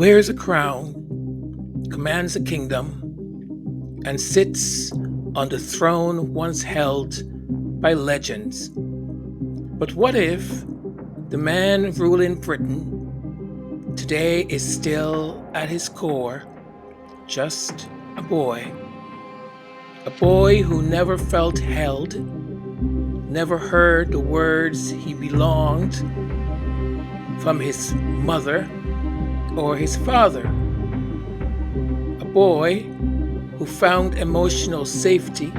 wears a crown, commands a kingdom, and sits on the throne once held by legends. But what if the man ruling Britain today is still at his core just a boy? A boy who never felt held, never heard the words he belonged from his mother or his father. A boy who found emotional safety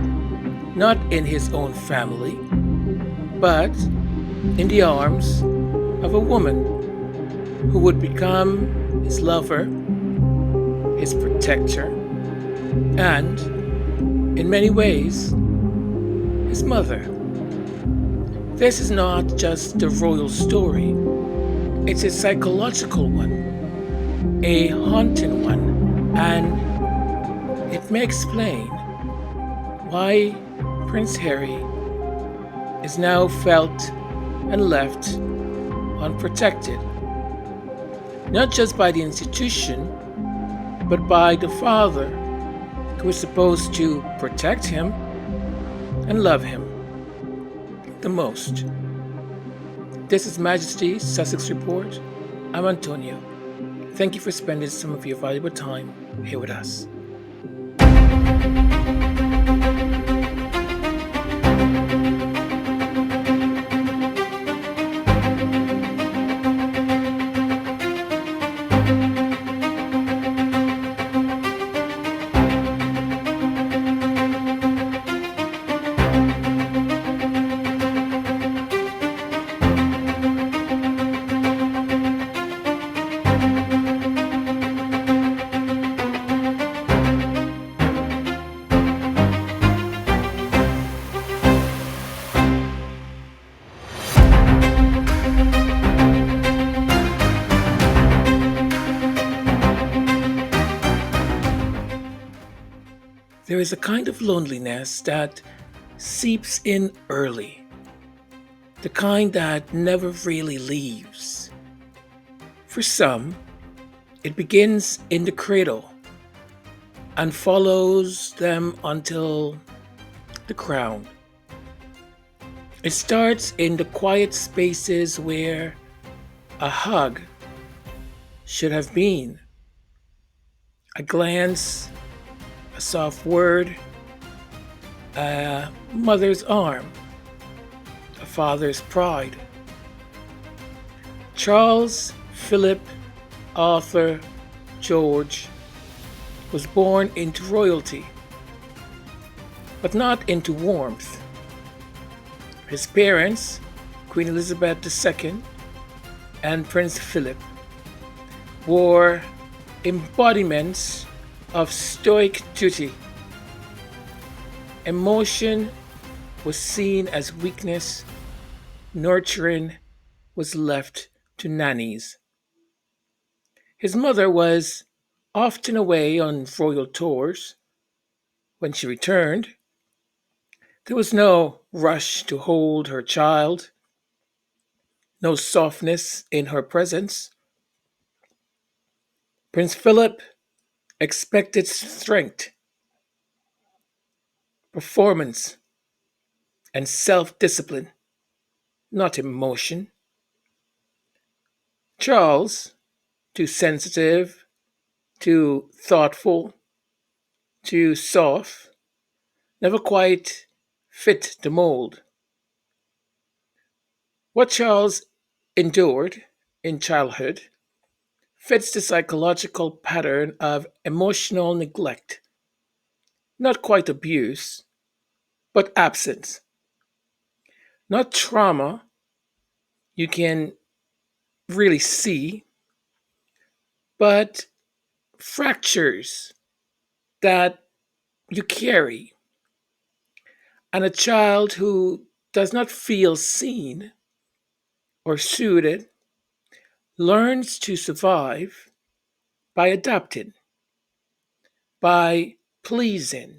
not in his own family, but in the arms of a woman who would become his lover, his protector, and, in many ways, his mother. This is not just a royal story, it's a psychological one, a haunting one, and it may explain why Prince Harry is now felt and left unprotected, not just by the institution, but by the father who is supposed to protect him and love him the most. This is Majesty, Sussex Report. I'm Antonio. Thank you for spending some of your valuable time here with us. There is a kind of loneliness that seeps in early, the kind that never really leaves. For some, it begins in the cradle and follows them until the crown. It starts in the quiet spaces where a hug should have been, a glance, a soft word, a mother's arm, a father's pride. Charles Philip Arthur George was born into royalty, but not into warmth. His parents, Queen Elizabeth II and Prince Philip, were embodiments of stoic duty. Emotion was seen as weakness, nurturing was left to nannies. His mother was often away on royal tours. When she returned, there was no rush to hold her child, no softness in her presence. Prince Philip expected strength, performance, and self-discipline, not emotion. Charles, too sensitive, too thoughtful, too soft, never quite fit the mold. What Charles endured in childhood fits the psychological pattern of emotional neglect, not quite abuse, but absence. Not trauma you can really see, but fractures that you carry. And a child who does not feel seen or suited learns to survive by adapting, by pleasing,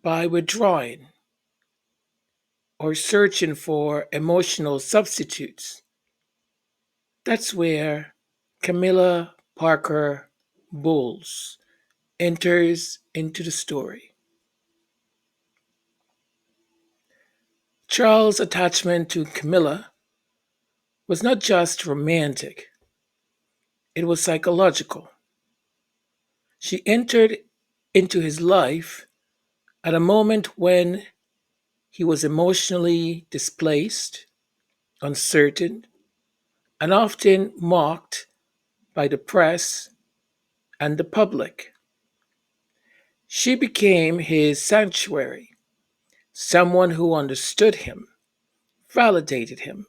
by withdrawing, or searching for emotional substitutes. That's where Camilla Parker Bowles enters into the story. Charles' attachment to Camilla was not just romantic, it was psychological. She entered into his life at a moment when he was emotionally displaced, uncertain, and often mocked by the press and the public. She became his sanctuary, someone who understood him, validated him,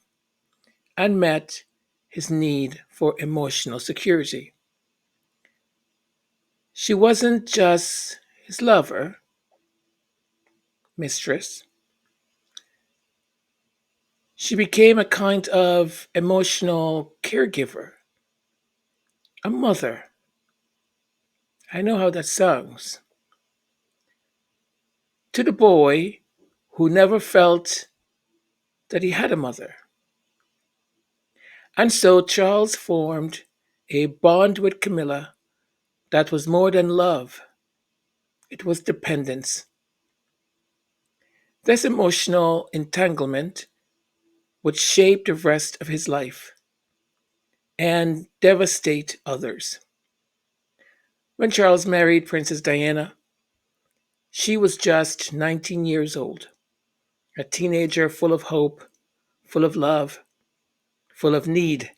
and met his need for emotional security. She wasn't just his lover, mistress. She became a kind of emotional caregiver, a mother. I know how that sounds. To the boy who never felt that he had a mother. And so Charles formed a bond with Camilla that was more than love, it was dependence. This emotional entanglement would shape the rest of his life and devastate others. When Charles married Princess Diana, she was just 19 years old, a teenager full of hope, full of love, full of need.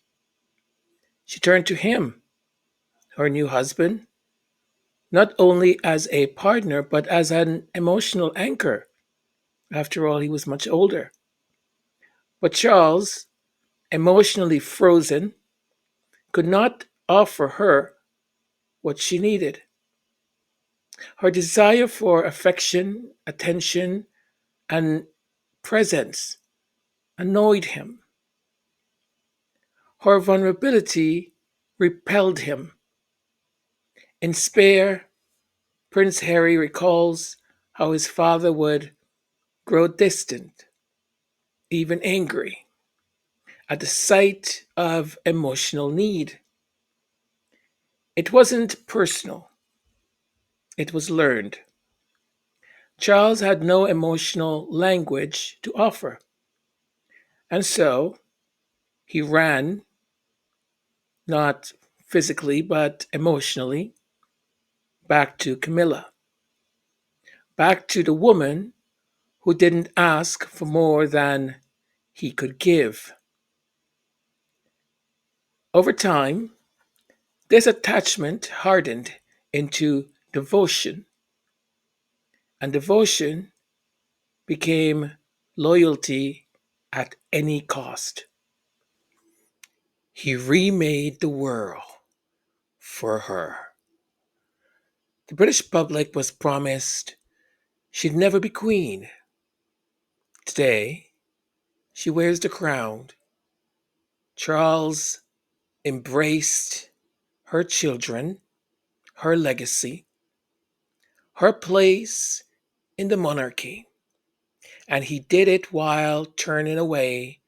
She turned to him, her new husband, not only as a partner, but as an emotional anchor. After all, he was much older. But Charles, emotionally frozen, could not offer her what she needed. Her desire for affection, attention, and presence annoyed him. Her vulnerability repelled him. In Spare, Prince Harry recalls how his father would grow distant, even angry, at the sight of emotional need. It wasn't personal, it was learned. Charles had no emotional language to offer, and so he ran, not physically but emotionally, back to Camilla, back to the woman who didn't ask for more than he could give. Over time, this attachment hardened into devotion, and devotion became loyalty at any cost. He remade the world for her. The British public was promised she'd never be queen. Today, she wears the crown. Charles embraced her children, her legacy, her place in the monarchy, and he did it while turning away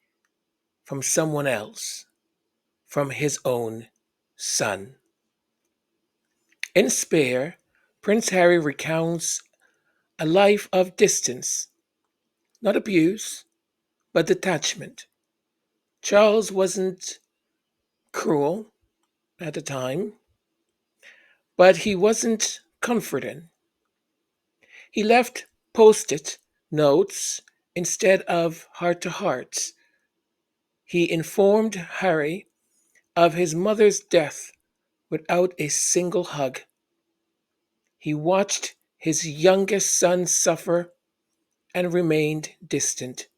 from someone else, from his own son. In Spare, Prince Harry recounts a life of distance, not abuse, but detachment. Charles wasn't cruel at the time, but he wasn't comforting. He left post it notes instead of heart to hearts. He informed Harry of his mother's death without a single hug. He watched his youngest son suffer and remained distant.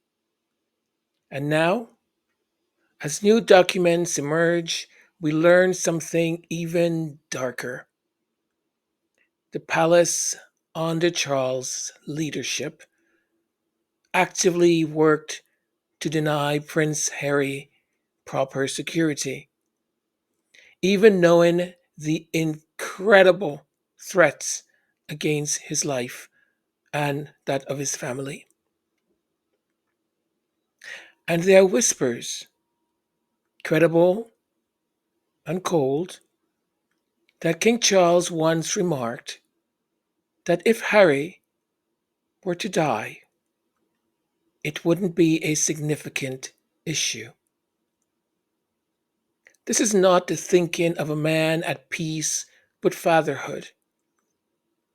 And now, as new documents emerge, we learn something even darker. The palace, under Charles' leadership, actively worked to deny Prince Harry proper security, even knowing the incredible threats against his life and that of his family. And there are whispers, credible and cold, that King Charles once remarked that if Harry were to die, it wouldn't be a significant issue. This is not the thinking of a man at peace with fatherhood.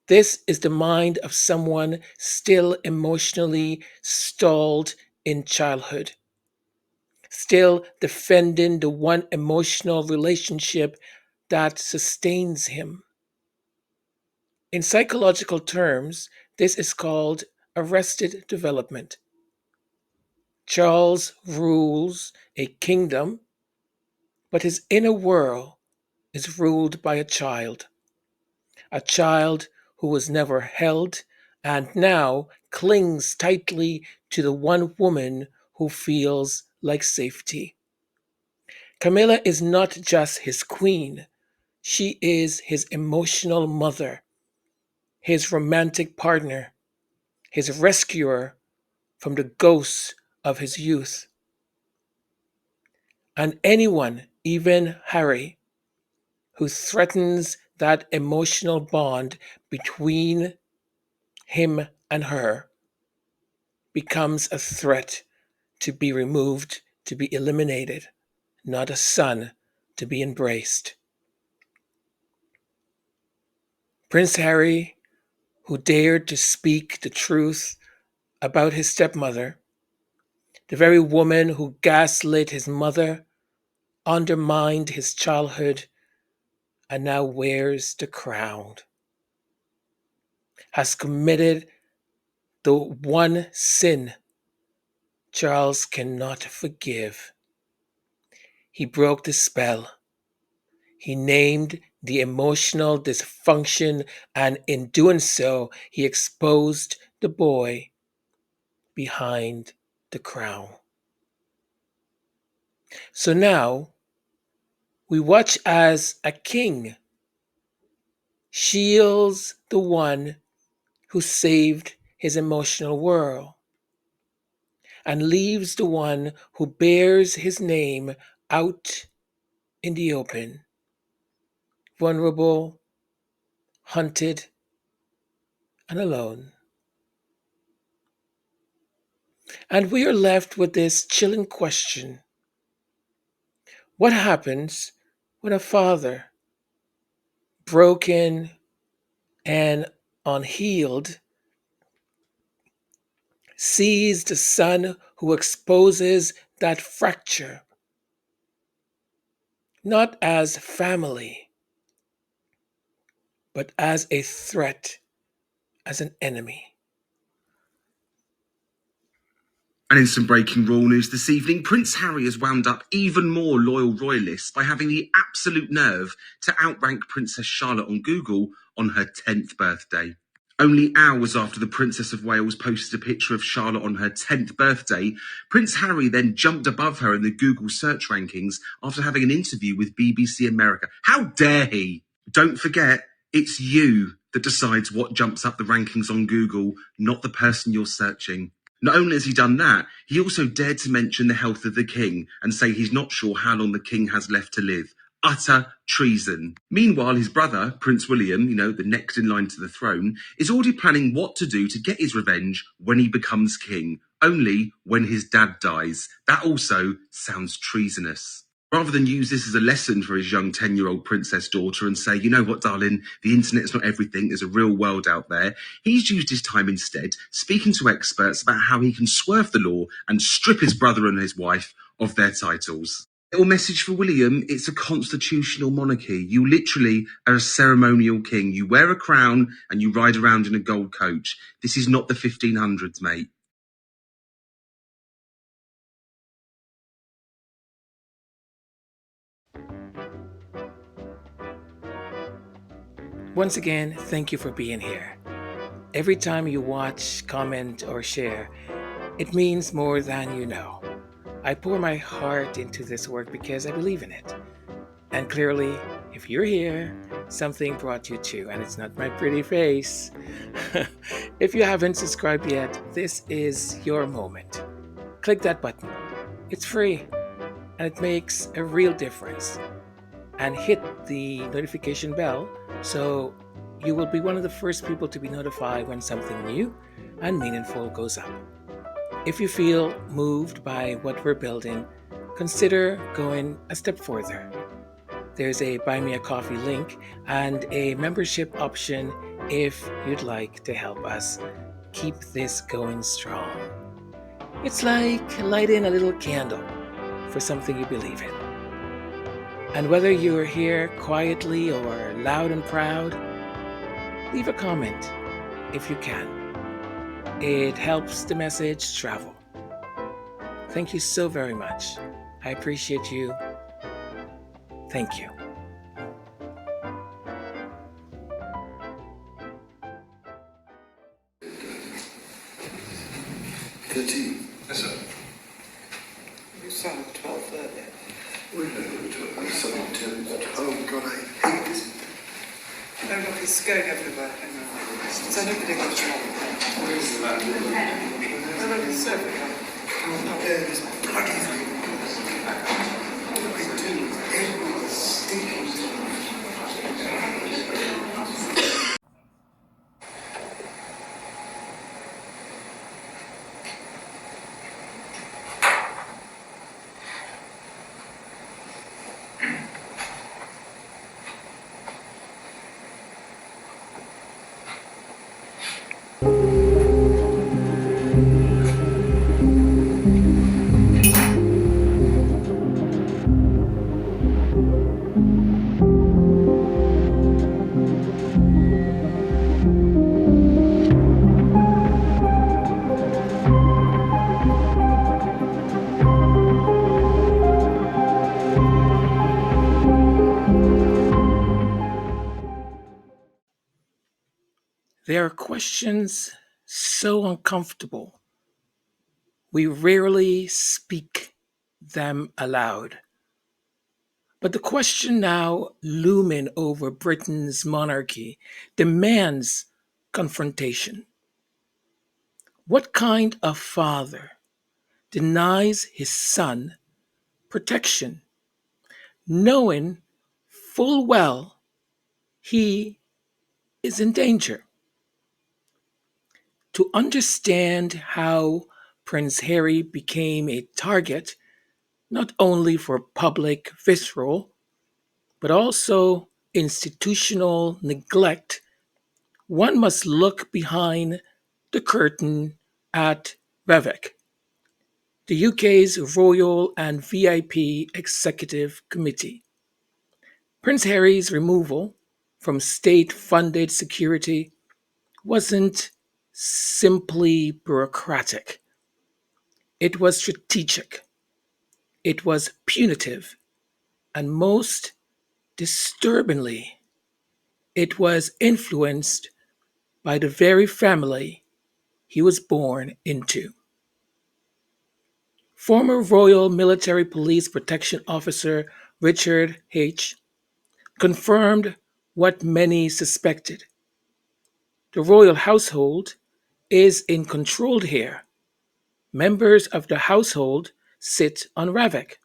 This is the mind of someone still emotionally stalled in childhood, still defending the one emotional relationship that sustains him. In psychological terms, this is called arrested development. Charles rules a kingdom, but his inner world is ruled by a child who was never held and now clings tightly to the one woman who feels like safety. Camilla is not just his queen, she is his emotional mother, his romantic partner, his rescuer from the ghosts of his youth. And anyone, even Harry, who threatens that emotional bond between him and her becomes a threat to be removed, to be eliminated, not a son to be embraced. Prince Harry, who dared to speak the truth about his stepmother, the very woman who gaslit his mother, undermined his childhood, and now wears the crown, has committed the one sin Charles cannot forgive. He broke the spell. He named the emotional dysfunction, and in doing so, he exposed the boy behind the crown. So now we watch as a king shields the one who saved his emotional world and leaves the one who bears his name out in the open, vulnerable, hunted, and alone. And we are left with this chilling question: what happens when a father, broken and unhealed, sees the son who exposes that fracture, not as family, but as a threat, as an enemy? And in some breaking royal news this evening, Prince Harry has wound up even more loyal royalists by having the absolute nerve to outrank Princess Charlotte on Google on her 10th birthday. Only hours after the Princess of Wales posted a picture of Charlotte on her 10th birthday, Prince Harry then jumped above her in the Google search rankings after having an interview with BBC America. How dare he? Don't forget, it's you that decides what jumps up the rankings on Google, not the person you're searching. Not only has he done that, he also dared to mention the health of the king and say he's not sure how long the king has left to live. Utter treason. Meanwhile, his brother, Prince William, the next in line to the throne, is already planning what to do to get his revenge when he becomes king, only when his dad dies. That also sounds treasonous. Rather than use this as a lesson for his young 10-year-old princess daughter and say, you know what, darling, the internet's not everything, there's a real world out there, he's used his time instead speaking to experts about how he can swerve the law and strip his brother and his wife of their titles. Little message for William: it's a constitutional monarchy. You literally are a ceremonial king. You wear a crown and you ride around in a gold coach. This is not the 1500s, mate. Once again, thank you for being here. Every time you watch, comment, or share, it means more than you know. I pour my heart into this work because I believe in it. And clearly, if you're here, something brought you too, and it's not my pretty face. If you haven't subscribed yet, this is your moment. Click that button. It's free, and it makes a real difference. and hit the notification bell so you will be one of the first people to be notified when something new and meaningful goes up. If you feel moved by what we're building, consider going a step further. There's a Buy Me a Coffee link and a membership option if you'd like to help us keep this going strong. It's like lighting a little candle for something you believe in. And whether you're here quietly or loud and proud, leave a comment if you can. It helps the message travel. Thank you so very much. I appreciate you. Thank you. Yes, sir. You sound 12:30. We're going to do it. Something to. Oh, God, I hate this. Oh, look, it's going everywhere. Hang on. So nobody got you. Where's that? Oh, look, it's everywhere. Oh, there is bloody thing. What do I do? Everyone's stinking. There are questions so uncomfortable, we rarely speak them aloud. But the question now looming over Britain's monarchy demands confrontation. What kind of father denies his son protection, knowing full well he is in danger? To understand how Prince Harry became a target not only for public vitriol, but also institutional neglect, one must look behind the curtain at REVIC, the UK's Royal and VIP Executive Committee. Prince Harry's removal from state funded security wasn't simply bureaucratic, it was strategic, it was punitive, and most disturbingly, it was influenced by the very family he was born into. Former Royal Military Police Protection Officer Richard H. confirmed what many suspected. The royal household is in control here. Members of the household sit on RAVIC.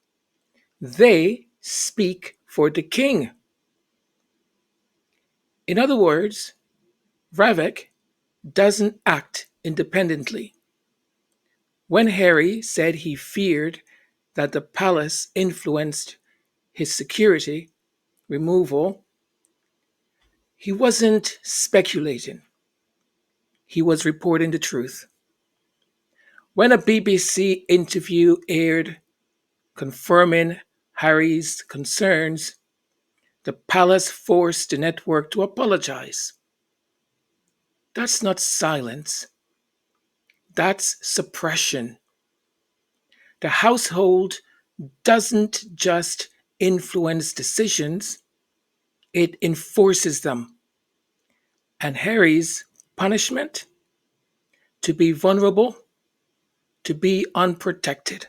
They speak for the king. In other words, RAVIC doesn't act independently. When Harry said he feared that the palace influenced his security removal, he wasn't speculating. He was reporting the truth. When a BBC interview aired confirming Harry's concerns, the palace forced the network to apologize. That's not silence, that's suppression. The household doesn't just influence decisions, it enforces them. And Harry's punishment? To be vulnerable, to be unprotected.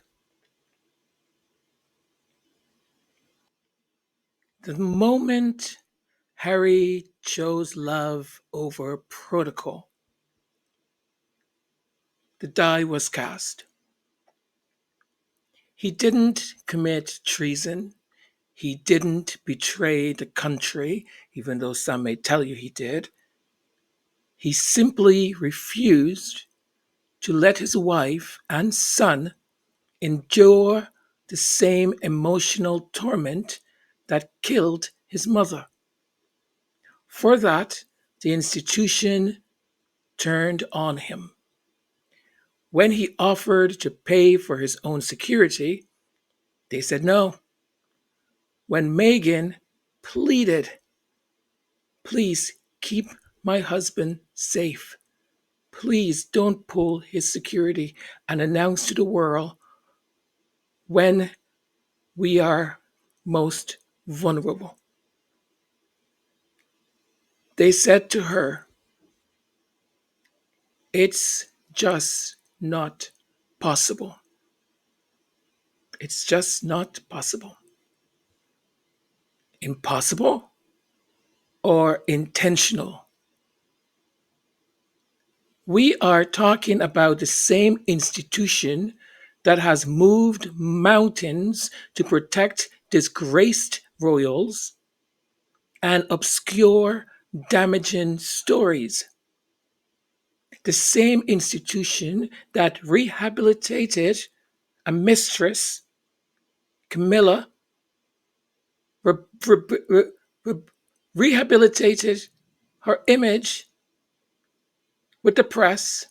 The moment Harry chose love over protocol, the die was cast. He didn't commit treason, He didn't betray the country, even though some may tell you he did. He simply refused to let his wife and son endure the same emotional torment that killed his mother. For that, the institution turned on him. When he offered to pay for his own security, they said no. When Megan pleaded, please keep my husband safe. Please don't pull his security and announce to the world when we are most vulnerable. They said to her, it's just not possible. It's just not possible. Impossible or intentional? We are talking about the same institution that has moved mountains to protect disgraced royals and obscure, damaging stories. The same institution that rehabilitated a mistress, Camilla, re- re- re- re- rehabilitated her image with the press,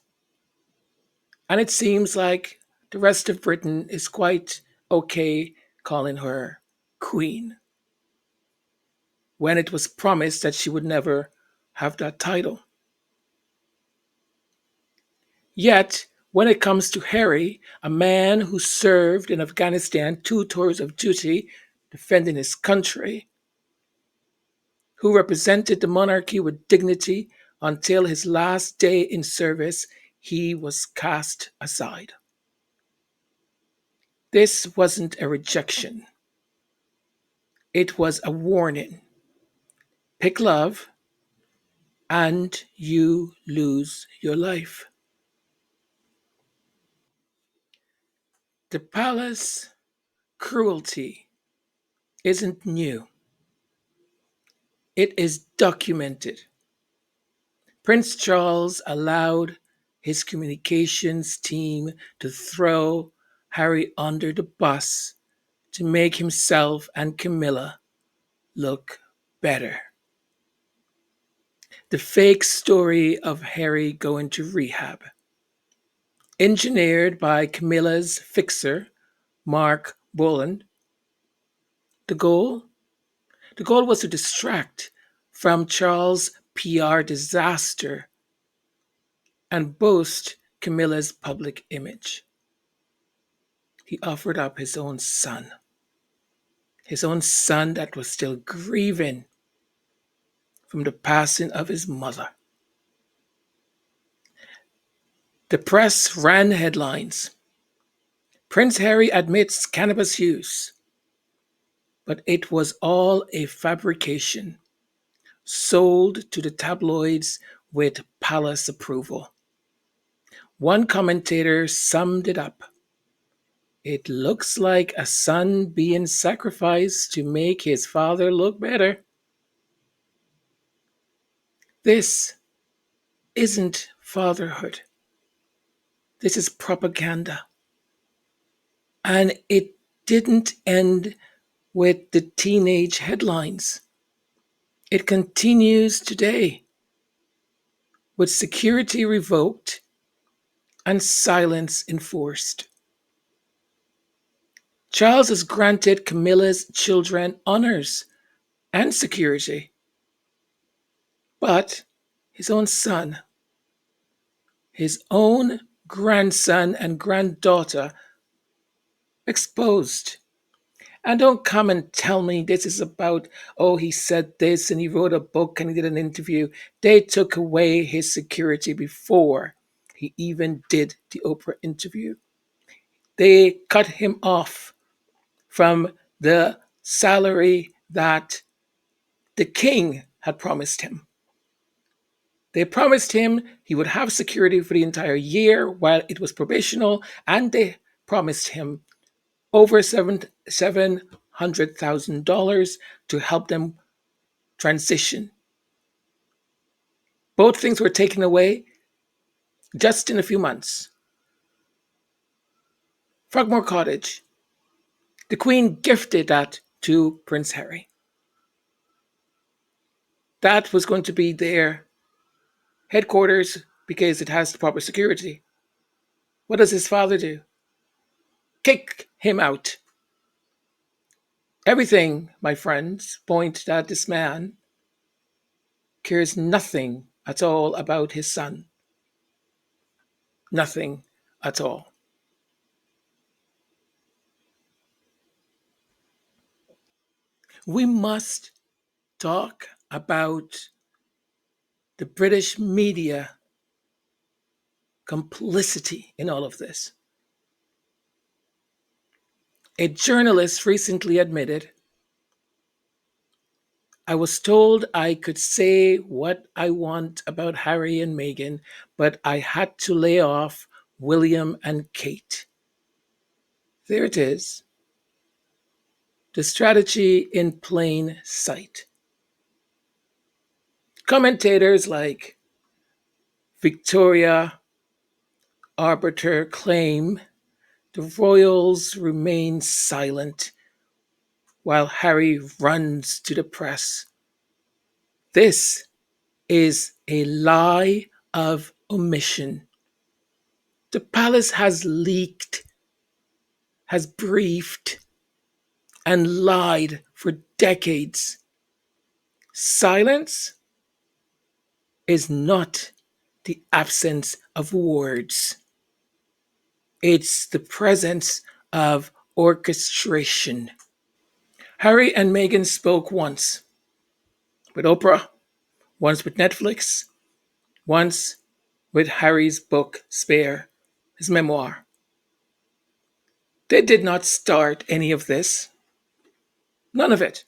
and it seems like the rest of Britain is quite okay calling her queen when it was promised that she would never have that title. Yet, when it comes to Harry, a man who served in Afghanistan 2 tours of duty defending his country, who represented the monarchy with dignity until his last day in service, he was cast aside. This wasn't a rejection, it was a warning. Pick love, and you lose your life. The palace cruelty isn't new, it is documented. Prince Charles allowed his communications team to throw Harry under the bus to make himself and Camilla look better. The fake story of Harry going to rehab, engineered by Camilla's fixer, Mark Boland. The goal? The goal was to distract from Charles' PR disaster and boost Camilla's public image. He offered up his own son that was still grieving from the passing of his mother. The press ran headlines. Prince Harry admits cannabis use, but it was all a fabrication sold to the tabloids with palace approval. One commentator summed it up. It looks like a son being sacrificed to make his father look better. This isn't fatherhood. This is propaganda. And it didn't end with the teenage headlines. It continues today with security revoked and silence enforced. Charles has granted Camilla's children honors and security, but his own son, his own grandson and granddaughter exposed. And don't come and tell me this is about, oh, he said this and he wrote a book and he did an interview. They took away his security before he even did the Oprah interview. They cut him off from the salary that the king had promised him. They promised him he would have security for the entire year while it was probational, and they promised him over $100,000 to help them transition. Both things were taken away just in a few months. Frogmore Cottage. The Queen gifted that to Prince Harry. That was going to be their headquarters because it has the proper security. What does his father do? Kick him out. Everything, my friends, point that this man cares nothing at all about his son. Nothing at all. We must talk about the British media complicity in all of this. A journalist recently admitted, I was told I could say what I want about Harry and Meghan, but I had to lay off William and Kate. There it is. The strategy in plain sight. Commentators like Victoria Arbiter claim the royals remain silent while Harry runs to the press. This is a lie of omission. The palace has leaked, has briefed, and lied for decades. Silence is not the absence of words, it's the presence of orchestration. Harry and Meghan spoke once with Oprah, once with Netflix, once with Harry's book, Spare, his memoir. They did not start any of this. None of it.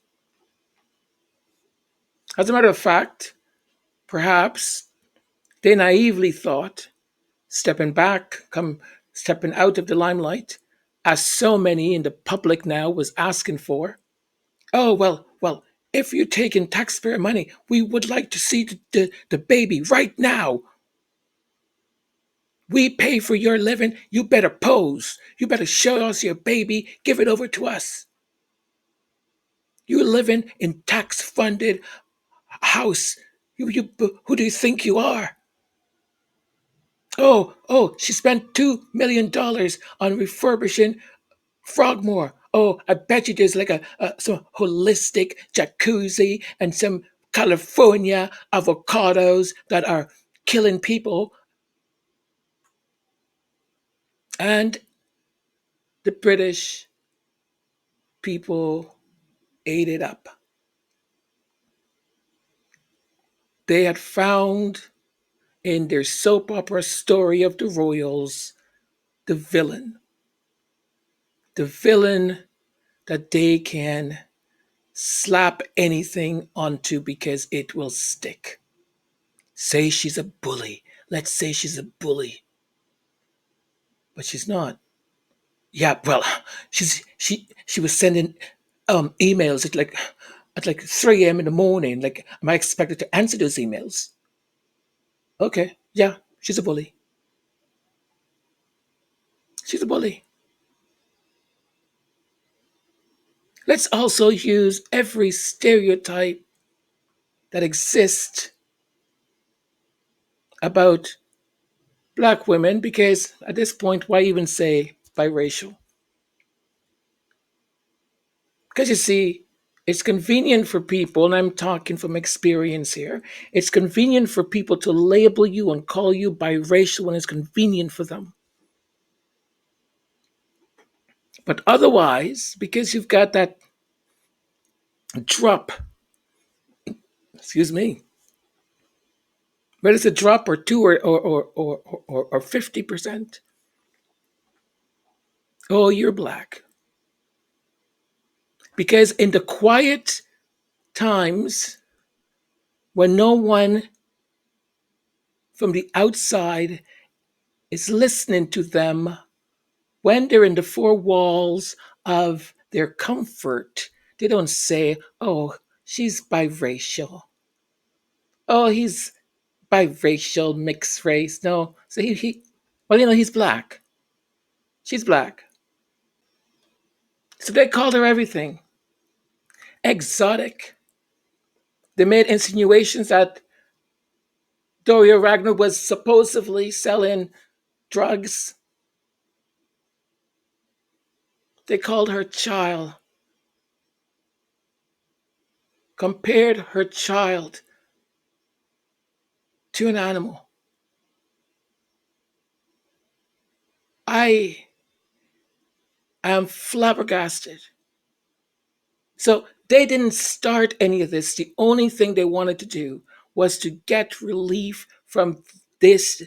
As a matter of fact, perhaps they naively thought, stepping out of the limelight, as so many in the public now was asking for. Oh, well, if you're taking taxpayer money, we would like to see the baby right now. We pay for your living. You better pose. You better show us your baby. Give it over to us. You're living in tax-funded house. Who do you think you are? Oh, she spent $2 million on refurbishing Frogmore. Oh, I bet you there's like some holistic jacuzzi and some California avocados that are killing people. And the British people ate it up. They had found in their soap opera story of the royals the villain. The villain that they can slap anything onto because it will stick. Say she's a bully. Let's say she's a bully. But she's not. Yeah, well, she was sending emails at like 3 a.m. in the morning. Like, am I expected to answer those emails? Okay, yeah, she's a bully. She's a bully. Let's also use every stereotype that exists about black women because at this point, why even say biracial? Because you see, it's convenient for people, and I'm talking from experience here, it's convenient for people to label you and call you biracial when it's convenient for them. But otherwise, because you've got that drop, excuse me, whether it's a drop or two or 50%, oh, you're black. Because in the quiet times when no one from the outside is listening to them, when they're in the four walls of their comfort. They don't say, oh, she's biracial. Oh, he's biracial, mixed race. No. So well, he's black. She's black. So they called her everything. Exotic. They made insinuations that Doria Ragnar was supposedly selling drugs. They called her child. Compared her child to an animal. I am flabbergasted. So they didn't start any of this. The only thing they wanted to do was to get relief from this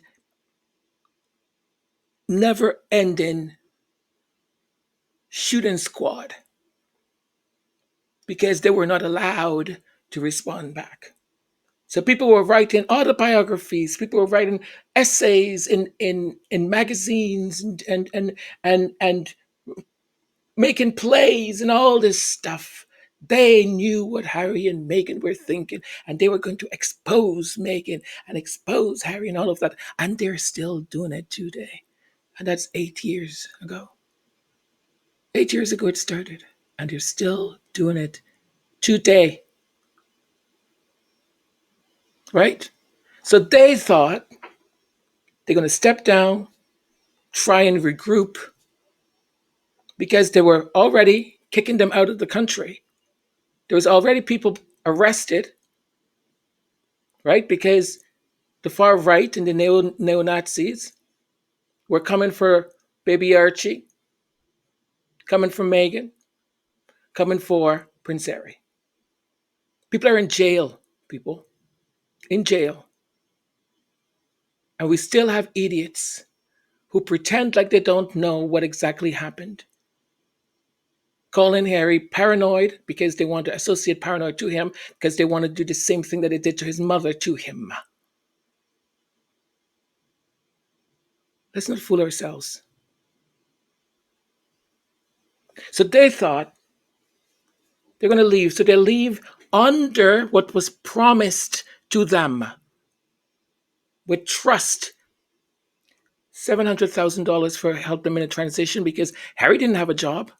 never ending shooting squad because they were not allowed to respond back. So people were writing autobiographies, people were writing essays in magazines and making plays and all this stuff. They knew what Harry and Meghan were thinking, and they were going to expose Meghan and expose Harry and all of that. And they're still doing it today. And that's 8 years ago. 8 years ago it started, and they're still doing it today. Right? So they thought they're going to step down, try and regroup, because they were already kicking them out of the country. There was already people arrested, right? Because the far right and the neo-Nazis were coming for baby Archie, coming for Meghan, coming for Prince Harry. People are in jail, people. In jail. And we still have idiots who pretend like they don't know what exactly happened. Calling Harry paranoid because they want to associate paranoid to him because they want to do the same thing that they did to his mother to him. Let's not fool ourselves. So they thought they're going to leave. So they leave under what was promised to them with trust. $700,000 for help them in a transition because Harry didn't have a job.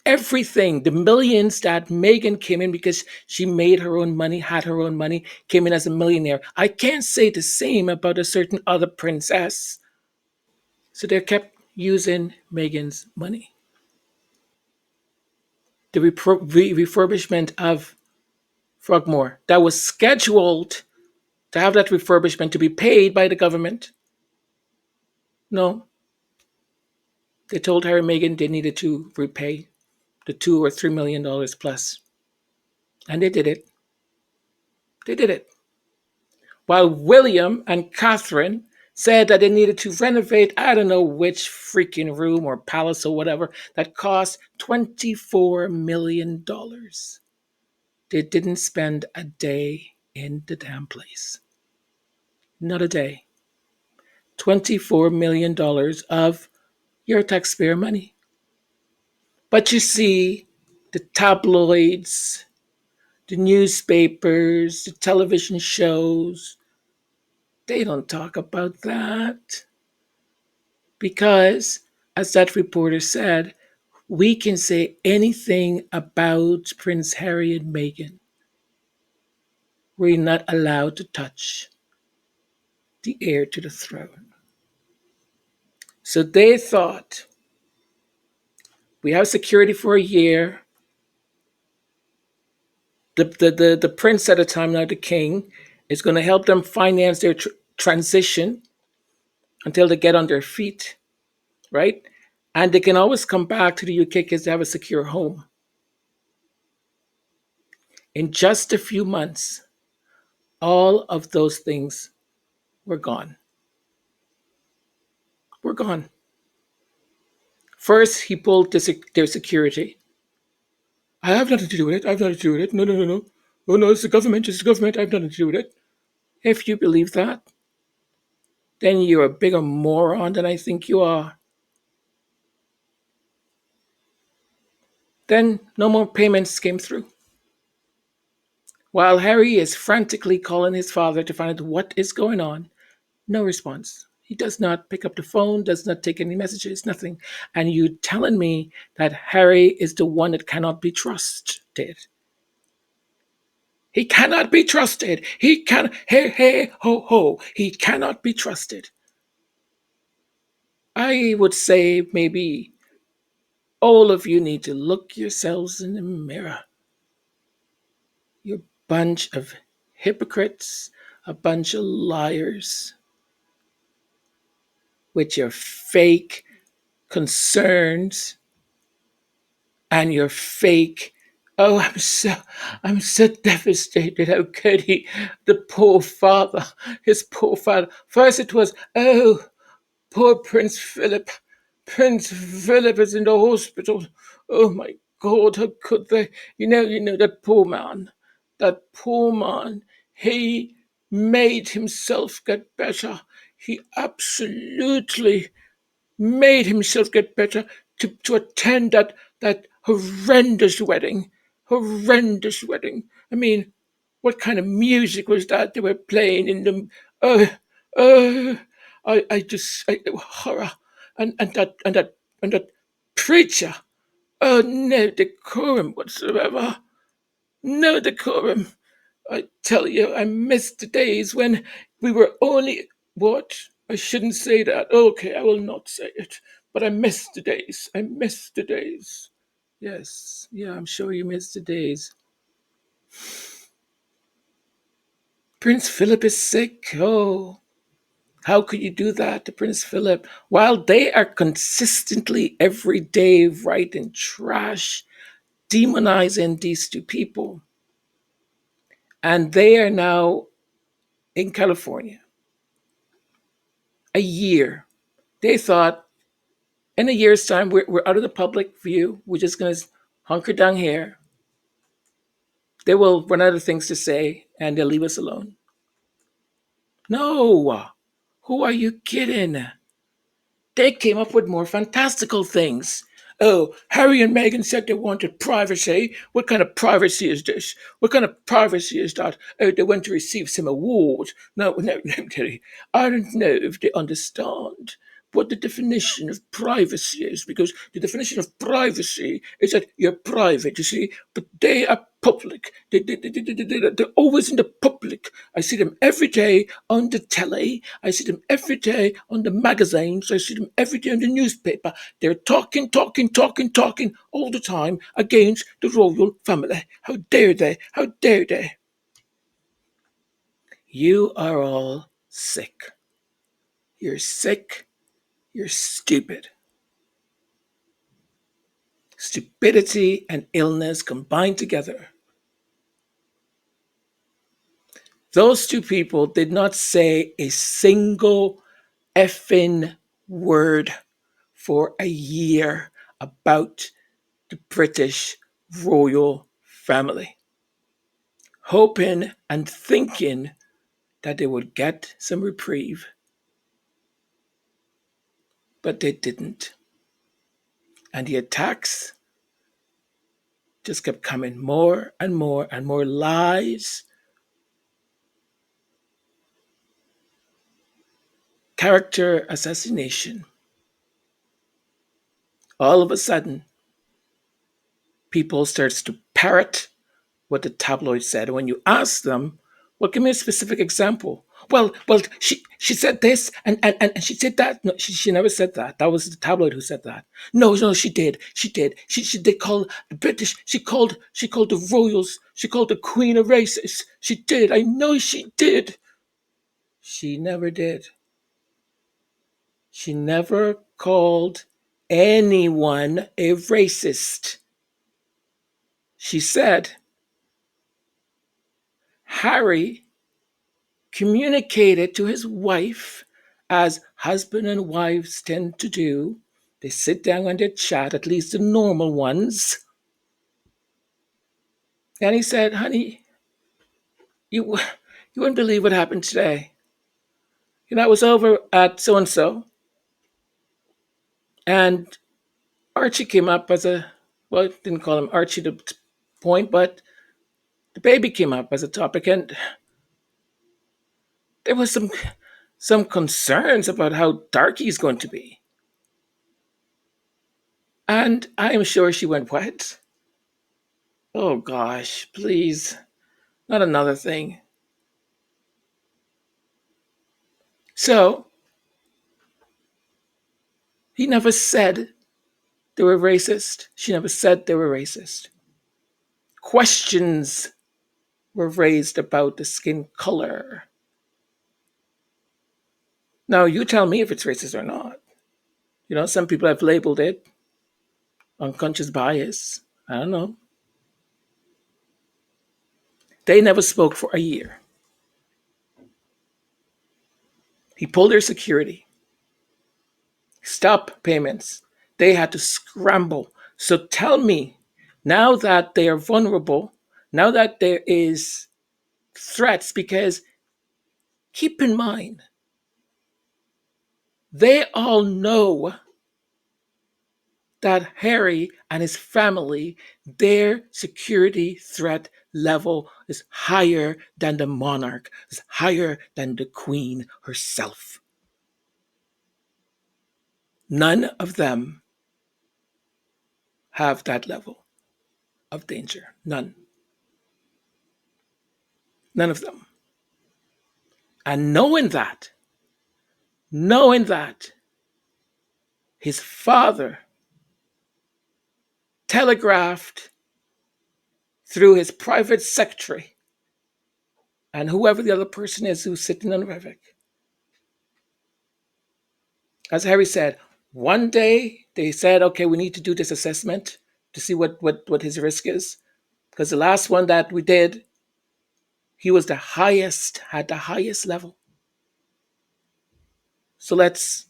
Everything, the millions that Meghan came in because she made her own money, had her own money, came in as a millionaire. I can't say the same about a certain other princess. So they kept using Meghan's money. The refurbishment of Frogmore that was scheduled to have that refurbishment to be paid by the government. No. They told Harry and Meghan they needed to repay the $2 or $3 million plus. And they did it. They did it. While William and Catherine said that they needed to renovate, I don't know which freaking room or palace or whatever, that cost $24 million. They didn't spend a day in the damn place. Not a day. $24 million of your taxpayer money. But you see, the tabloids, the newspapers, the television shows, they don't talk about that. Because, as that reporter said, we can say anything about Prince Harry and Meghan. We're not allowed to touch the heir to the throne. So they thought, we have security for a year. The prince at the time, now the king, is going to help them finance their transition until they get on their feet, right? And they can always come back to the UK because they have a secure home. In just a few months, all of those things were gone. Were gone. First, he pulled their security. I have nothing to do with it. I have nothing to do with it. No, no, no, no. Oh, no, it's the government. It's the government. I have nothing to do with it. If you believe that, then you're a bigger moron than I think you are. Then no more payments came through. While Harry is frantically calling his father to find out what is going on, no response. He does not pick up the phone, does not take any messages, nothing. And you telling me that Harry is the one that cannot be trusted. He cannot be trusted. He can, hey, hey, ho, ho. He cannot be trusted. I would say maybe all of you need to look yourselves in the mirror. You're a bunch of hypocrites, a bunch of liars with your fake concerns and your fake, oh, I'm so devastated. How could he? The poor father, his poor father. First it was, oh, poor Prince Philip. Prince Philip is in the hospital. Oh my God, how could they? You know that poor man. That poor man. He made himself get better. He absolutely made himself get better to attend that horrendous wedding. Horrendous wedding. I mean, what kind of music was that they were playing in the uh uh horror, and that preacher, oh, no decorum whatsoever. No decorum. I tell you, I miss the days when we were only what? I shouldn't say that. Okay, I will not say it. But I miss the days. I miss the days. Yes, yeah, I'm sure you miss the days. Prince Philip is sick. Oh, how could you do that to Prince Philip? While they are consistently every day writing trash, demonizing these two people, and they are now in California. A year. They thought in a year's time, we're out of the public view. We're just going to hunker down here. They will run out of things to say and they'll leave us alone. No. Who are you kidding? They came up with more fantastical things. Oh, Harry and Meghan said they wanted privacy. What kind of privacy is this? What kind of privacy is that? Oh, they went to receive some award. No, Terry. I don't know if they understand what the definition of privacy is, because the definition of privacy is that you're private, you see, but they are public. They're always in the public. I see them every day on the telly. I see them every day on the magazines. I see them every day on the newspaper. They're talking all the time against the royal family. How dare they? How dare they? You are all sick. You're sick. You're stupid. Stupidity and illness combined together. Those two people did not say a single effing word for a year about the British royal family, hoping and thinking that they would get some reprieve. But they didn't. And the attacks just kept coming, more and more and more lies, character assassination. All of a sudden, people starts to parrot what the tabloid said. And when you ask them, well, give me a specific example. Well, she said this and she said that. No, she never said that. That was the tabloid who said that. No, she did. She did. She did call the British. She called the royals. She called the Queen a racist. She did. I know she did. She never did. She never called anyone a racist. She said Harry communicated to his wife, as husband and wives tend to do. They sit down and they chat, at least the normal ones. And he said, honey, you wouldn't believe what happened today. I was over at so and so, and Archie came up as a well, I didn't call him Archie to point, but the baby came up as a topic, and there was some concerns about how dark he's going to be. And I am sure she went, "What? Oh gosh, please, not another thing." So he never said they were racist. She never said they were racist. Questions were raised about the skin color. Now, you tell me if it's racist or not. Some people have labeled it unconscious bias. I don't know. They never spoke for a year. He pulled their security, stop payments. They had to scramble. So tell me, now that they are vulnerable, now that there is threats, because keep in mind, they all know that Harry and his family, their security threat level is higher than the monarch, is higher than the queen herself. None of them have that level of danger. None. None of them. And knowing that, his father telegraphed through his private secretary and whoever the other person is who's sitting on the Revik. As Harry said, one day they said, okay, we need to do this assessment to see what his risk is. Because the last one that we did, he was the highest, had the highest level. So let's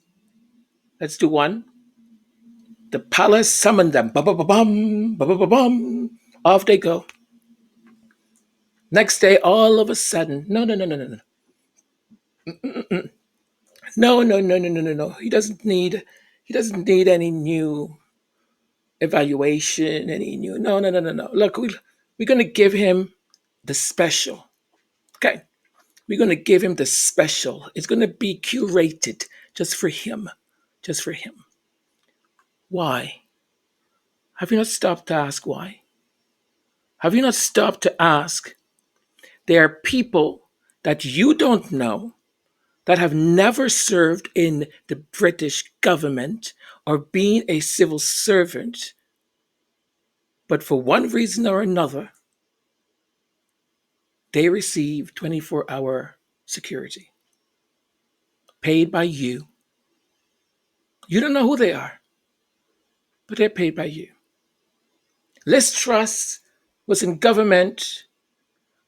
do one. The palace summoned them. Ba-ba-ba-bum, ba-ba-ba-bum. Off they go. Next day, all of a sudden, no. No. He doesn't need any new evaluation, any new. No. Look, we're going to give him the special. Okay. We're going to give him the special. It's going to be curated just for him. Just for him. Why? Have you not stopped to ask why? Have you not stopped to ask? There are people that you don't know that have never served in the British government or been a civil servant, but for one reason or another, they receive 24-hour security paid by you. You don't know who they are, but they're paid by you. Liz Truss was in government,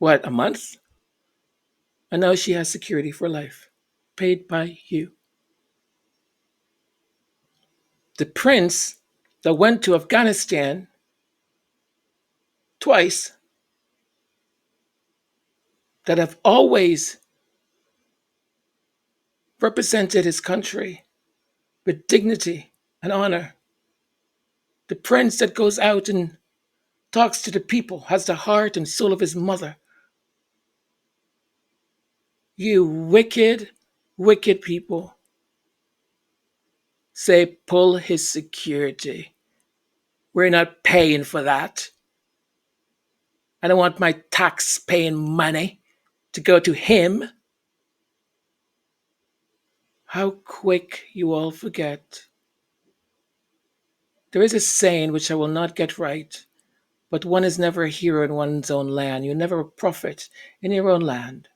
a month? And now she has security for life, paid by you. The prince that went to Afghanistan twice, that have always represented his country with dignity and honor. The prince that goes out and talks to the people, has the heart and soul of his mother. You wicked, wicked people say pull his security. We're not paying for that. I don't want my tax paying money to go to him. How quick you all forget. There is a saying which I will not get right, but one is never a hero in one's own land. You're never a prophet in your own land.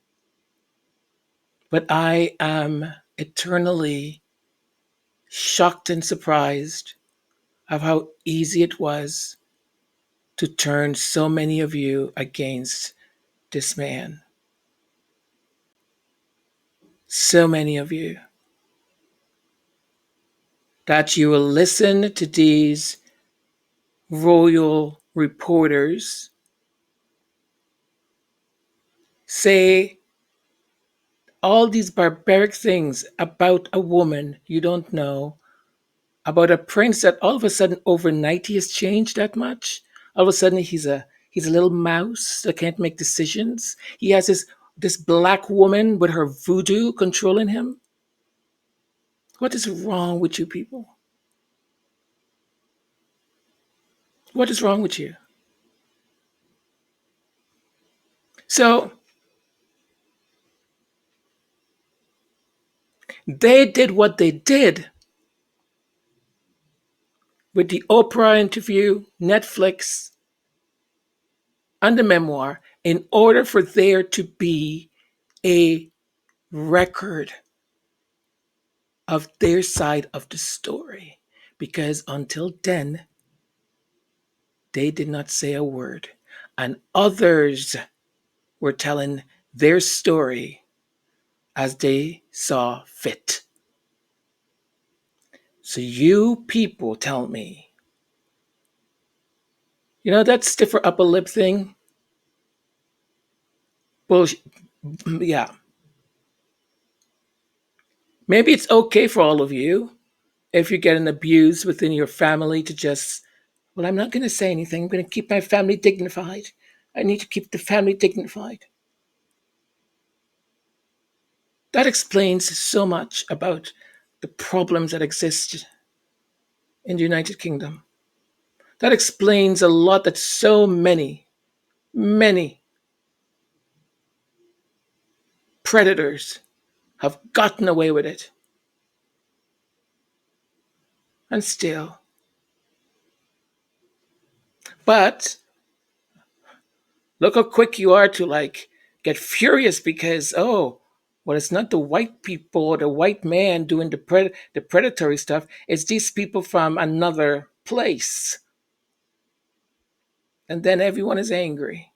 But I am eternally shocked and surprised of how easy it was to turn so many of you against this man. So many of you. That you will listen to these royal reporters say all these barbaric things about a woman you don't know, about a prince that all of a sudden overnight he has changed that much. All of a sudden he's a little mouse that can't make decisions. He has this black woman with her voodoo controlling him. What is wrong with you people? What is wrong with you? So they did what they did with the Oprah interview, Netflix, and the memoir in order for there to be a record of their side of the story. Because until then, they did not say a word. And others were telling their story as they saw fit. So you people tell me, that stiffer upper lip thing? Well, yeah. Maybe it's okay for all of you if you're getting abused within your family to just, well, I'm not going to say anything. I'm going to keep my family dignified. I need to keep the family dignified. That explains so much about the problems that exist in the United Kingdom. That explains a lot that so many predators have gotten away with it. And still. But look how quick you are to get furious because, oh, well, it's not the white people or the white man doing the predatory stuff. It's these people from another place. And then everyone is angry.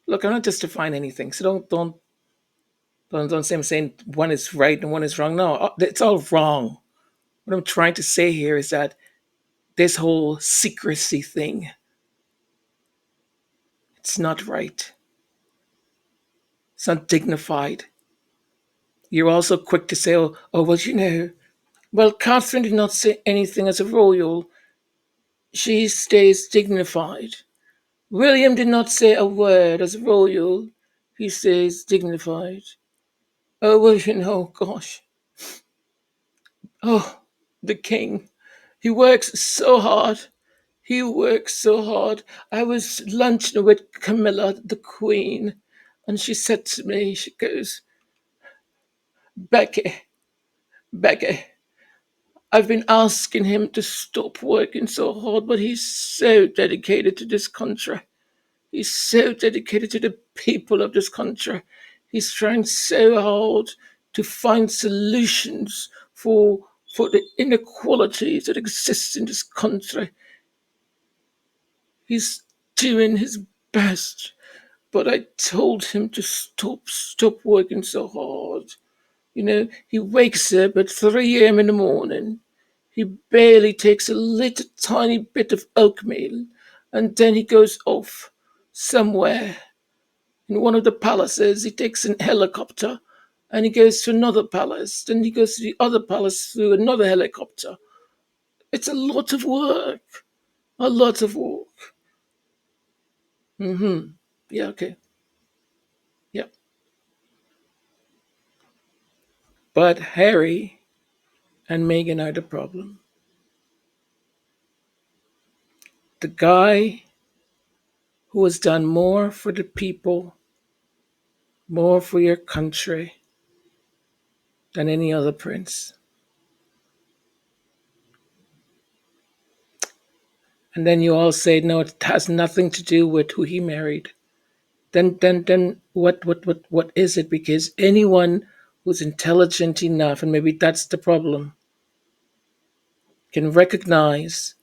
Look, I'm not justifying anything, so don't say I'm saying one is right and one is wrong. No, it's all wrong. What I'm trying to say here is that this whole secrecy thing, it's not right. It's not dignified. You're also quick to say, well, Catherine did not say anything as a royal. She stays dignified. William did not say a word as a royal. He stays dignified. Oh, well, gosh. Oh, the king. He works so hard. He works so hard. I was lunching with Camilla, the queen, and she said to me, she goes, Becky, I've been asking him to stop working so hard, but he's so dedicated to this country. He's so dedicated to the people of this country. He's trying so hard to find solutions for the inequalities that exist in this country. He's doing his best, but I told him to stop working so hard. He wakes up at 3 a.m. in the morning. He barely takes a little tiny bit of oatmeal, and then he goes off somewhere. In one of the palaces, he takes an helicopter and he goes to another palace. Then he goes to the other palace through another helicopter. It's a lot of work. A lot of work. Mm-hmm. Yeah, okay. Yep. But Harry and Meghan are the problem. The guy who has done more for the people, more for your country than any other prince. And then you all say, no, it has nothing to do with who he married. Then what is it? Because anyone who's intelligent enough, and maybe that's the problem, can recognize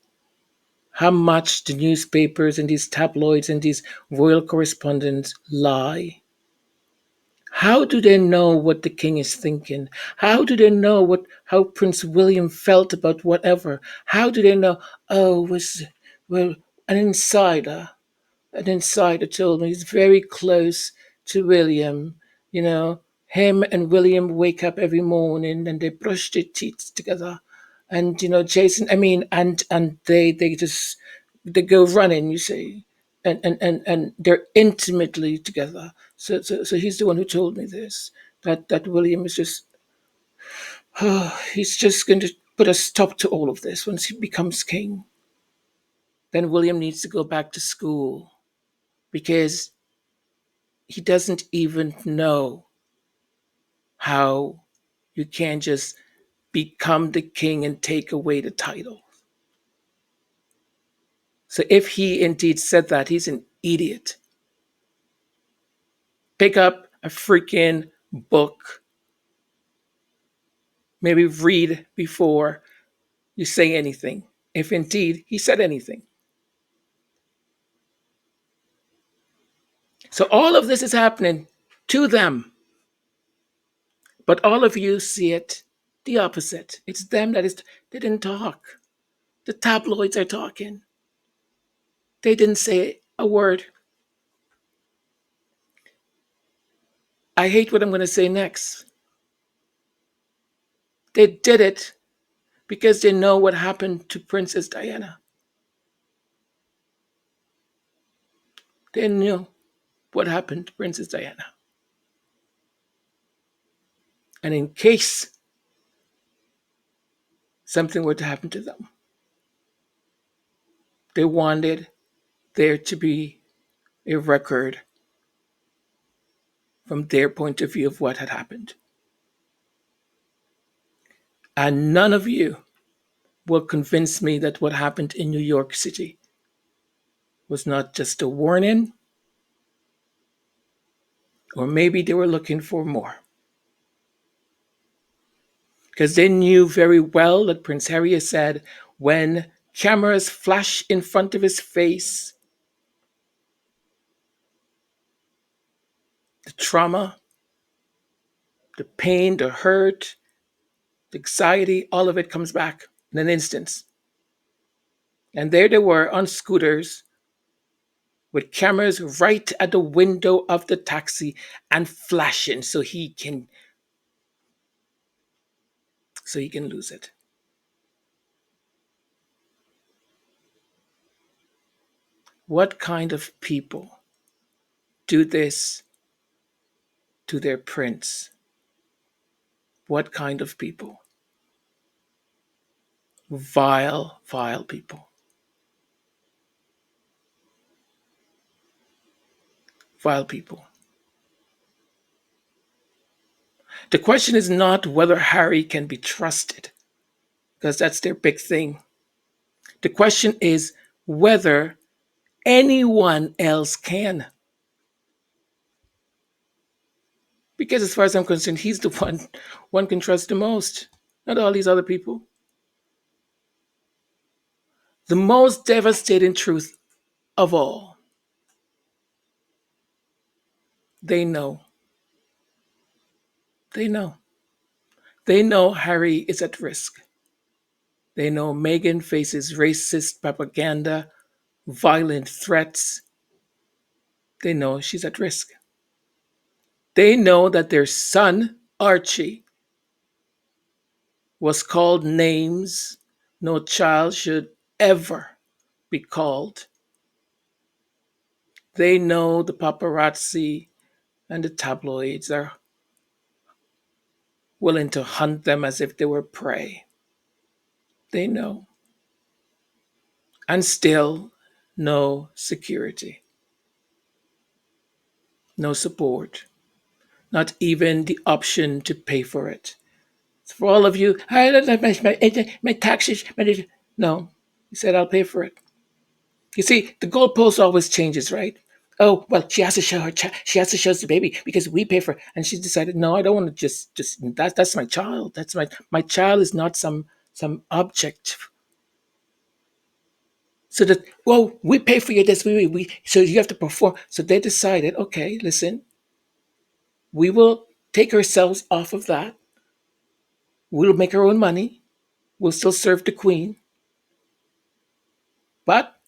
how much the newspapers and these tabloids and these royal correspondents lie. How do they know what the king is thinking? How do they know how Prince William felt about whatever? How do they know? Oh, well an insider? An insider told me he's very close to William. him and William wake up every morning and they brush their teeth together. And Jason, I mean, and they just they go running, you see. And they're intimately together. So he's the one who told me this. That William is just he's just going to put a stop to all of this once he becomes king. Then William needs to go back to school because he doesn't even know how you can't just become the king and take away the title. So if he indeed said that, he's an idiot. Pick up a freaking book. Maybe read before you say anything, if indeed he said anything. So all of this is happening to them. But all of you see it the opposite. It's them that is, they didn't talk. The tabloids are talking. They didn't say a word. I hate what I'm going to say next. They did it because they know what happened to Princess Diana. They knew what happened to Princess Diana. And in case something were to happen to them, they wanted there to be a record from their point of view of what had happened. And none of you will convince me that what happened in New York City was not just a warning, or maybe they were looking for more. Because they knew very well that Prince Harry has said when cameras flash in front of his face, the trauma, the pain, the hurt, the anxiety, all of it comes back in an instant. And there they were on scooters with cameras right at the window of the taxi and flashing so he can lose it. What kind of people do this to their prince? What kind of people? Vile, vile people. Vile people. The question is not whether Harry can be trusted, because that's their big thing. The question is whether anyone else can. Because as far as I'm concerned, he's the one can trust the most, not all these other people. The most devastating truth of all, they know. They know. They know Harry is at risk. They know Meghan faces racist propaganda, violent threats. They know she's at risk. They know that their son, Archie, was called names no child should ever be called. They know the paparazzi and the tabloids are willing to hunt them as if they were prey. They know. And still, no security, no support, not even the option to pay for it. So for all of you, I don't have my taxes. No, he said, I'll pay for it. You see, the goalpost always changes, right? Oh well, she has to show her. She has to show us the baby because we pay for it. And she decided, no, I don't want to just that's my child. That's my child is not some object. So that well, we pay for your this. We so you have to perform. So they decided, okay, listen, we will take ourselves off of that. We'll make our own money. We'll still serve the queen, but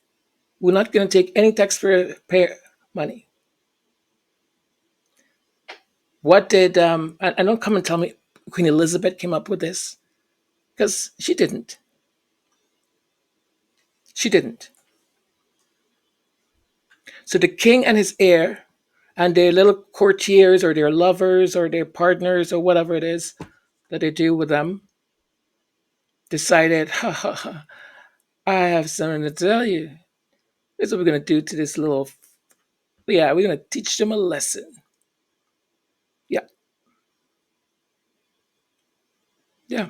we're not going to take any taxpayer money. What did and don't come and tell me Queen Elizabeth came up with this, because she didn't. She didn't. So the king and his heir and their little courtiers or their lovers or their partners or whatever it is that they do with them decided, ha ha ha, I have something to tell you. This is what we're going to do to this little, yeah, we're going to teach them a lesson. Yeah, yeah.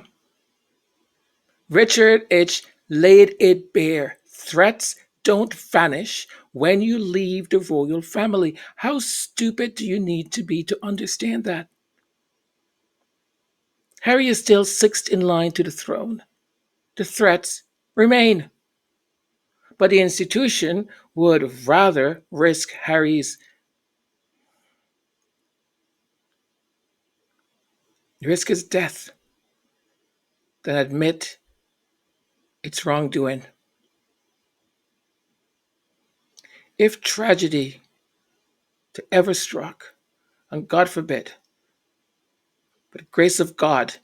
Richard H. laid it bare. Threats don't vanish when you leave the royal family. How stupid do you need to be to understand that? Harry is still sixth in line to the throne. The threats remain. But the institution would rather risk Harry's risk his death than admit its wrongdoing. If tragedy to ever struck, and God forbid, but the grace of God,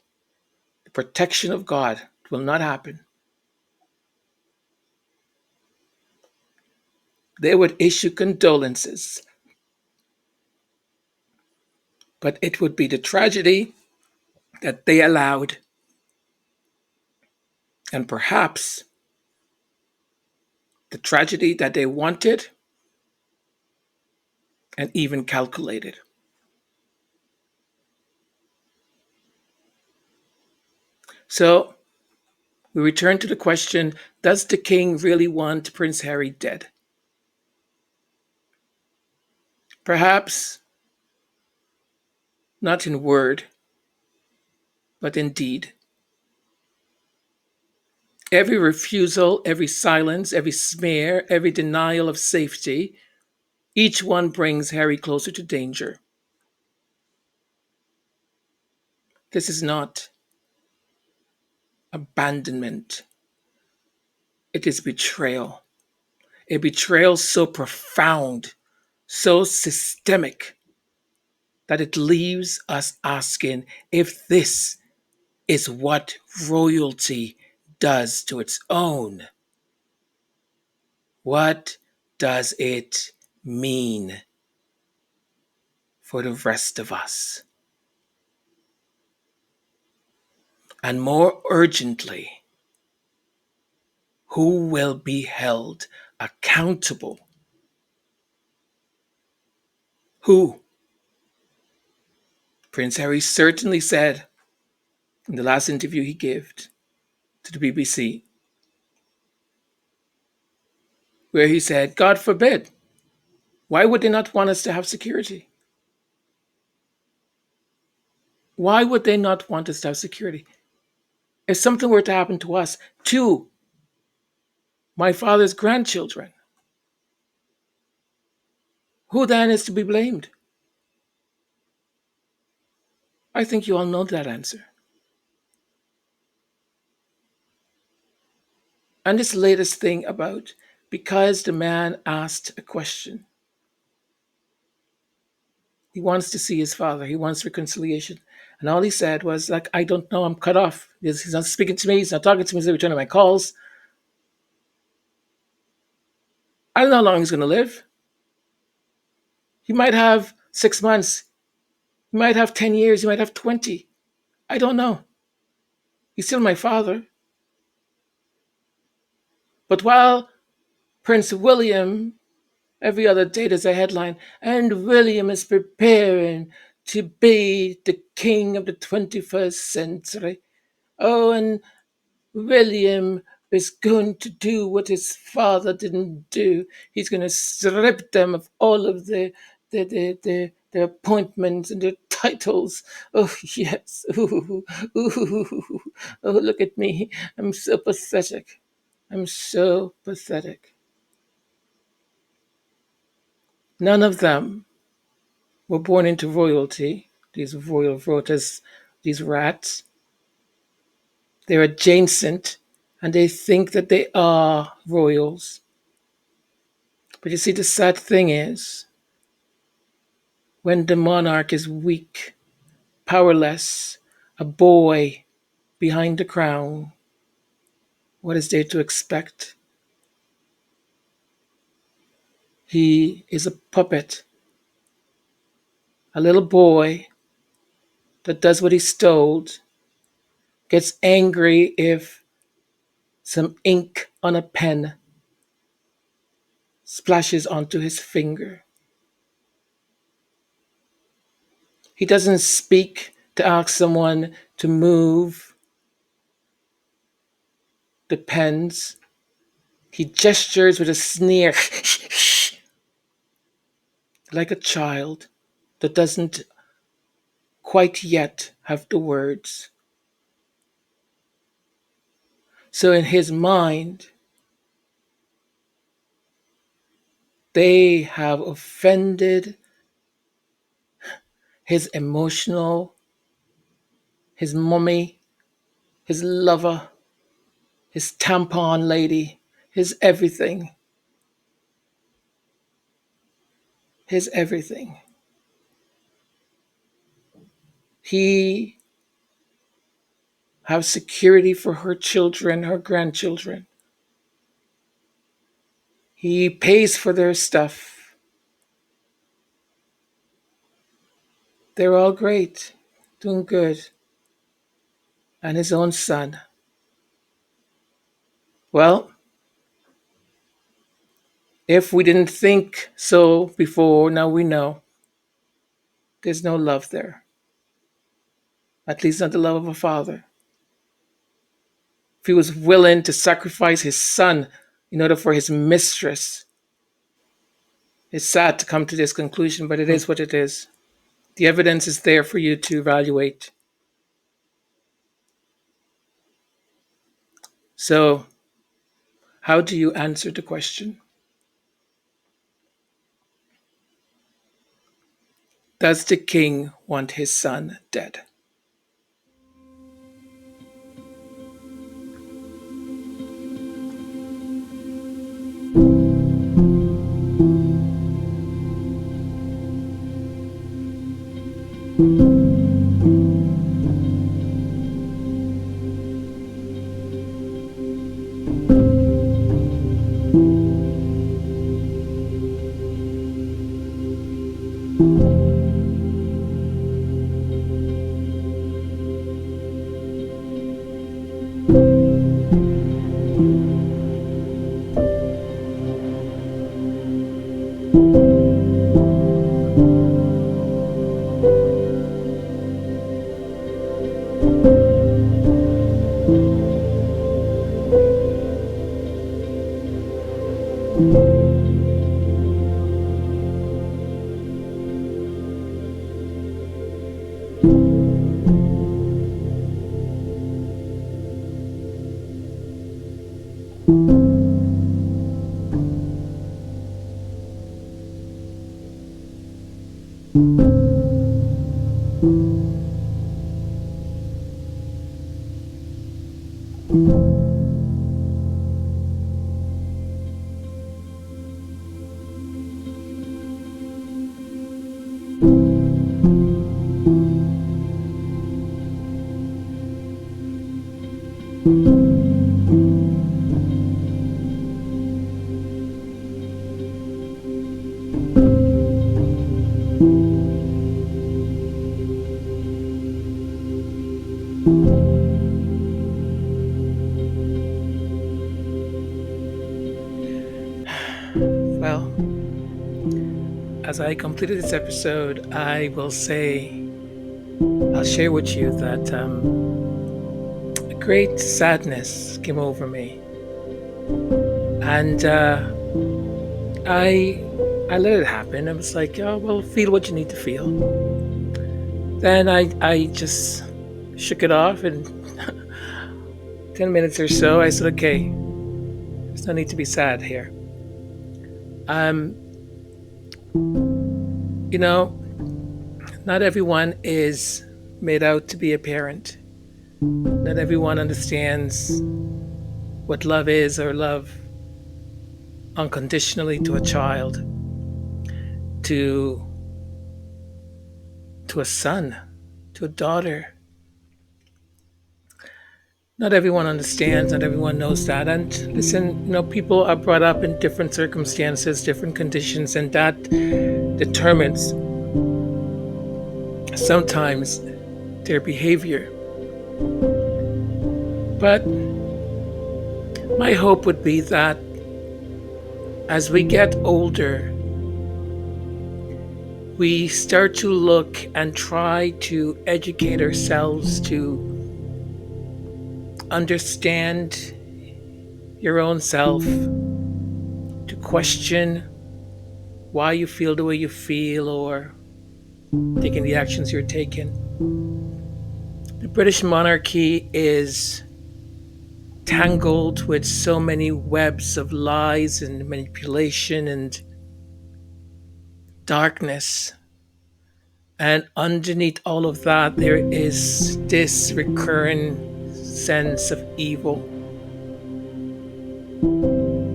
the protection of God, it will not happen. They would issue condolences, but it would be the tragedy that they allowed, and perhaps the tragedy that they wanted and even calculated. So we return to the question, does the king really want Prince Harry dead? Perhaps not in word, but in deed. Every refusal, every silence, every smear, every denial of safety, each one brings Harry closer to danger. This is not abandonment, it is betrayal. A betrayal so profound, so systemic, that it leaves us asking if this is what royalty does to its own. What does it mean for the rest of us? And more urgently, who will be held accountable? Who? Prince Harry certainly said in the last interview he gave to the BBC, where he said, God forbid, why would they not want us to have security? Why would they not want us to have security? If something were to happen to us, to my father's grandchildren, who then is to be blamed? I think you all know that answer. And this latest thing about because the man asked a question, he wants to see his father, he wants reconciliation. And all he said was, like, I don't know, I'm cut off. He's not speaking to me, he's not talking to me, he's not returning my calls. I don't know how long he's going to live. He might have 6 months, he might have 10 years, he might have 20. I don't know. He's still my father. But while Prince William, every other day there's a headline, and William is preparing to be the king of the 21st century. Oh, and William is going to do what his father didn't do. He's going to strip them of all of their appointments and their titles. Oh, yes. Ooh, ooh, oh, look at me. I'm so pathetic. I'm so pathetic. None of them were born into royalty, these royal voters, these rats. They're adjacent and they think that they are royals. But you see, the sad thing is, When the monarch is weak, powerless, a boy behind the crown, what is there to expect? He is a puppet, a little boy that does what he's told, gets angry if some ink on a pen splashes onto his finger. He doesn't speak to ask someone to move the pens. He gestures with a sneer, like a child that doesn't quite yet have the words. So in his mind, they have offended his emotional, his mummy, his lover, his tampon lady, his everything. His everything. He has security for her children, her grandchildren. He pays for their stuff. They're all great, doing good. And his own son. Well, if we didn't think so before, now we know. There's no love there. At least not the love of a father. If he was willing to sacrifice his son in order for his mistress, it's sad to come to this conclusion, but it is what it is. The evidence is there for you to evaluate. So, how do you answer the question? Does the king want his son dead? Well, as I completed this episode, I will say, I'll share with you that a great sadness came over me. And I let it happen. I was like, oh, well, feel what you need to feel. Then I just shook it off, and 10 minutes or so, I said, okay, there's no need to be sad here. You know, not everyone is made out to be a parent. Not everyone understands what love is, or love unconditionally to a child, to to a son, to a daughter. Not everyone understands, not everyone knows that. And listen, people are brought up in different circumstances, different conditions, and that determines sometimes their behavior. But my hope would be that as we get older, we start to look and try to educate ourselves to understand your own self, to question why you feel the way you feel or taking the actions you're taking. The British monarchy is tangled with so many webs of lies and manipulation and darkness. And underneath all of that, there is this recurring sense of evil.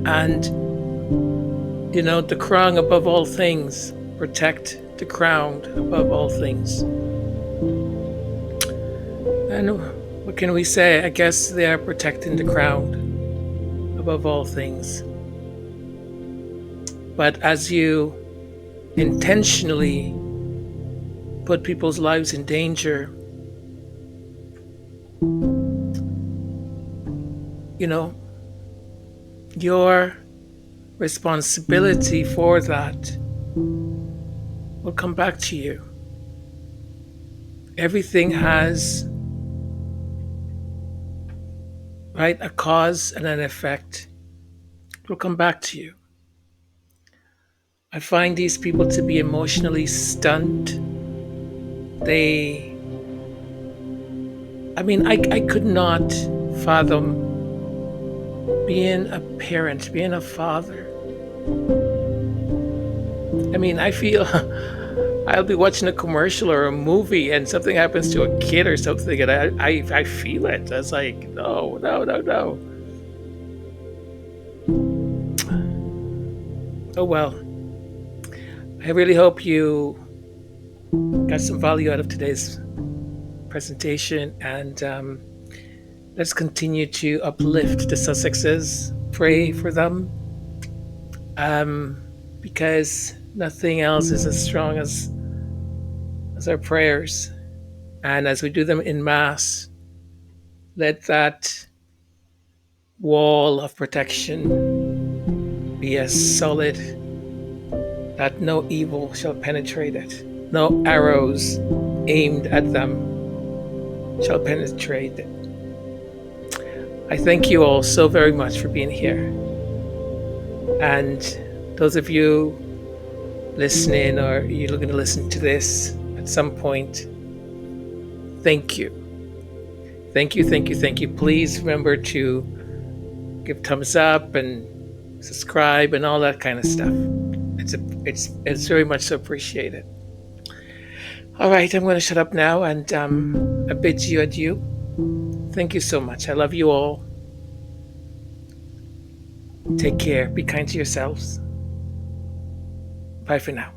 And, the crown above all things, protect the crown above all things. And what can we say? I guess they are protecting the crown above all things. But as you intentionally put people's lives in danger, your responsibility for that will come back to you. Everything has, right, a cause and an effect. It will come back to you. I find these people to be emotionally stunned. I could not fathom being a parent, being a father. I feel I'll be watching a commercial or a movie and something happens to a kid or something and I feel it. I was like, no. Oh well. I really hope you got some value out of today's presentation, and let's continue to uplift the Sussexes, pray for them, because nothing else is as strong as our prayers. And as we do them in Mass, let that wall of protection be as solid that no evil shall penetrate it. No arrows aimed at them shall penetrate it. I thank you all so very much for being here. And those of you listening, or you're looking to listen to this at some point, thank you. Thank you. Please remember to give thumbs up and subscribe and all that kind of stuff. It's very much so appreciated. All right, I'm going to shut up now, and I bid you adieu. Thank you so much. I love you all. Take care. Be kind to yourselves. Bye for now.